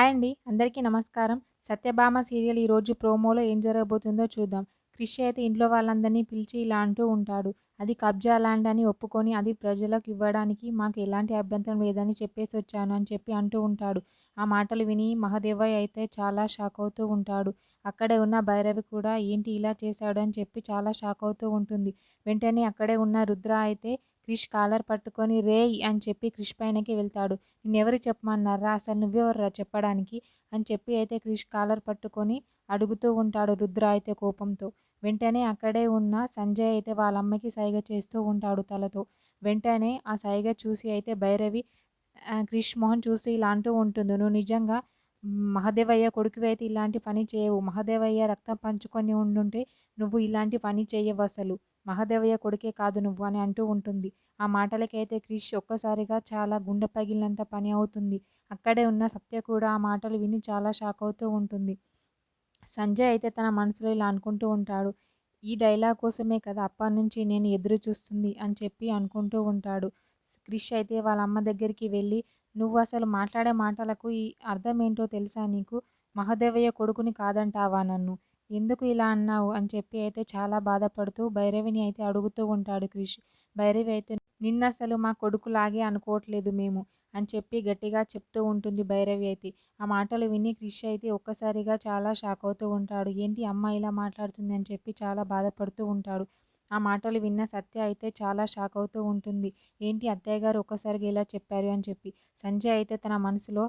Hi అండి. అందరికీ నమస్కారం. 'సత్యభామ' సీరియల్ ఈరోజు ప్రోమోలో ఏం జరగబోతుందో చూద్దాం. క్రిష్ అయితే ఇంట్లో వాళ్ళందరినీ పిలిచి ఇలా అంటూ ఉంటాడు. అది కబ్జా ల్యాండ్ అని ఒప్పుకొని అది ప్రజలకు ఇవ్వడానికి మాకు ఎలాంటి అభ్యంతరం లేదని చెప్పేసొచ్చాను అని చెప్పి అంటూ ఉంటాడు. ఆ మాటలు విని మహదేవయ్య అయితే చాలా షాకవుతూ ఉంటాడు. అక్కడే ఉన్న భైరవి కూడా ఏంటి ఇలా చేశాడు అని చెప్పి చాలా షాకవుతూ ఉంటుంది. వెంటనే అక్కడే ఉన్న రుద్ర అయితే క్రిష్ కాలర్ పట్టుకొని రేయ్ అని చెప్పి క్రిష్ పైనకి వెళ్తాడు. నిన్నెవరు చెప్పమన్నారా? అసలు నువ్వెవర్రా చెప్పడానికి? అని చెప్పి అయితే క్రిష్ కాలర్ పట్టుకొని అడుగుతూ ఉంటాడు రుద్ర అయితే కోపంతో. వెంటనే అక్కడే ఉన్న సంజయ్ అయితే వాళ్ళ అమ్మకి సైగ చేస్తూ ఉంటాడు తలతో. వెంటనే ఆ సైగ చూసి అయితే భైరవి క్రిష్ మొహం చూసి ఇలా అంటూ ఉంటుంది. నువ్వు నిజంగా మహదేవయ్య కొడుకువైతే ఇలాంటి పని చేయవు. మహదేవయ్య రక్తం పంచుకొని ఉండుంటే నువ్వు ఇలాంటి పని చెయ్యవసలు. మహదేవయ్య కొడుకే కాదు నువ్వు అని అంటూ ఉంటుంది. ఆ మాటలకైతే క్రిష్ ఒక్కసారిగా చాలా గుండె పగిలినంత పని అవుతుంది. అక్కడే ఉన్న సత్య కూడా ఆ మాటలు విని చాలా షాకవుతూ ఉంటుంది. సంజయ్ అయితే తన మనసులో ఇలా అనుకుంటూ ఉంటాడు. ఈ డైలాగ్ కోసమే కదా అప్పటినుంచి నేను ఎదురు చూస్తుంది అని చెప్పి అనుకుంటూ ఉంటాడు. క్రిష్ అయితే వాళ్ళ అమ్మ దగ్గరికి వెళ్ళి నువ్వు అసలు మాట్లాడే మాటలకు ఈ అర్థం ఏంటో తెలుసా నీకు? మహదేవయ్య కొడుకుని కాదంటావా నన్ను? ఎందుకు ఇలా అన్నావు? అని చెప్పి అయితే చాలా బాధపడుతూ భైరవిని అయితే అడుగుతూ ఉంటాడు క్రిష్. భైరవి అయితే నిన్నసలు మా కొడుకులాగే అనుకోవట్లేదు మేము అని చెప్పి గట్టిగా చెప్తూ ఉంటుంది భైరవి అయితే. ఆ మాటలు విని క్రిష్ అయితే ఒక్కసారిగా చాలా షాకవుతూ ఉంటాడు. ఏంటి అమ్మ ఇలా మాట్లాడుతుంది అని చెప్పి చాలా బాధపడుతూ ఉంటాడు. ఆ మాటలు విన్న సత్య అయితే చాలా షాకవుతూ ఉంటుంది. ఏంటి అత్తయ్య గారు ఒక్కసారిగా ఇలా చెప్పారు అని చెప్పి. సంజయ్ అయితే తన మనసులో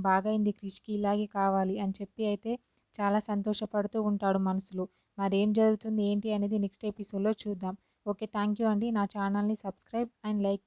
బాగైంది క్రిష్‌కి ఇలాగే కావాలి అని చెప్పి అయితే చాలా సంతోషపడుతూ ఉంటాడు మనసులో. మరేం జరుగుతుంది ఏంటి అనేది నెక్స్ట్ ఎపిసోడ్‌లో చూద్దాం. ఓకే. థ్యాంక్ యూ అండి. నా ఛానల్‌ని సబ్స్క్రైబ్ అండ్ లైక్